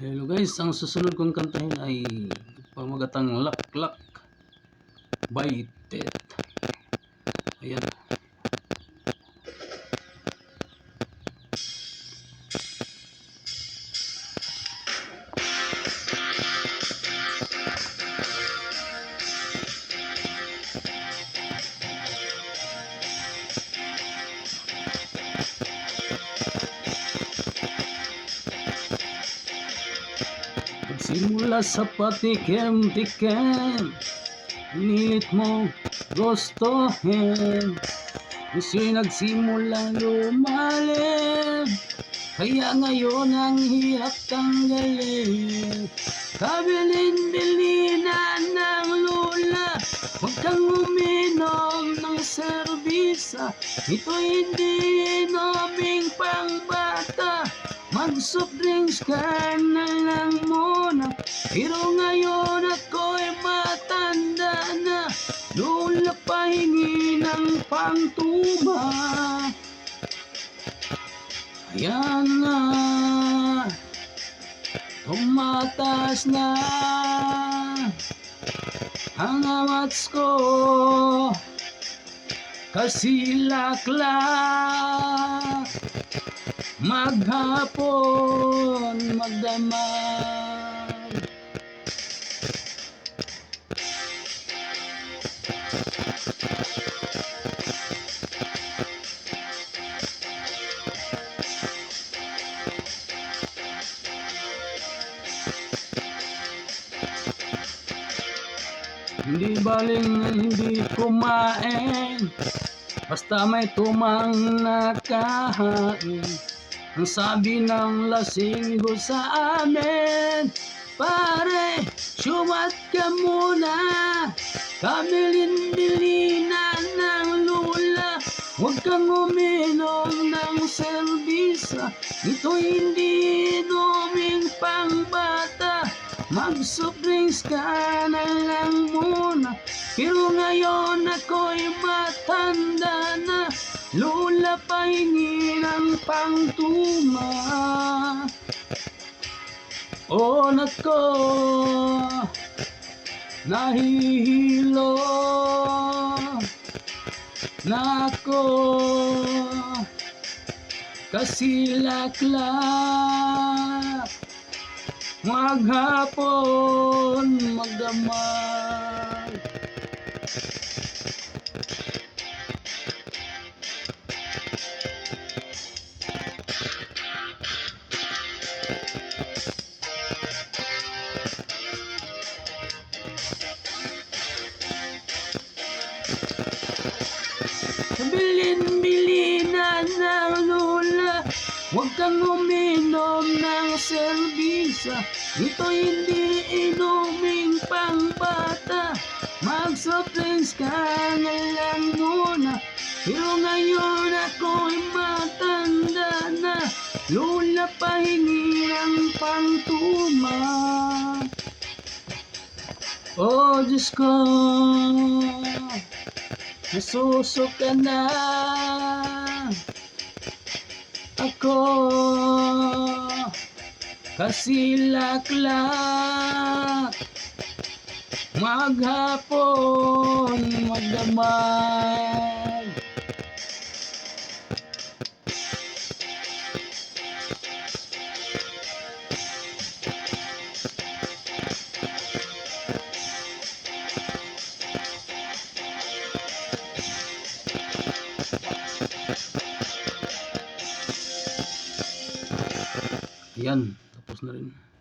Hello guys, ang susunod kong kantahin ay pamagatang Laklak by Tet. Ayan. Simula sa patikim-tikim, inilit mo gustuhin. Gusto'y nagsimulang lumalim, kaya ngayon ang hirap tanggalin. Kabilin-bilinan ng lula, huwag kang uminom ng serbisa. Ito'y hindi inoming pangbata, mag-soft drinks ka na lang muna. Pero ngayon ako'y matanda na, lula pahingi ng pangtuma. Ayan na, tumataas na ang amats ko, kasi laklak maghapon magdamag. Hindi baling hindi kumain, basta may tumang nakahain. Ang sabi ng lasinggo sa amin, pare, syumat ka muna. Kabilin-bilinan ng lula, huwag kang uminom ng serbisa. Ito hindi inuming pangbata, mag-soft drinks ka na lang muna. Pero ngayon ako'y matanda na, lula pahingi ng pangtuma. Oh nako, nahihilo nako, kasi laklak maghapon magdamag. Kabilin-bilinan ng lula, huwag kang uminom ng serbisa. Ito hindi inuming pangbata, mag-soft drinks ka na lang muna. Pero ngayon ako'y matanda na, lula pahingi ng pangtuma. Oh Diyos ko, nasusuka na ako, kasi laklak maghapon magdamag. Ayan, tapos na rin.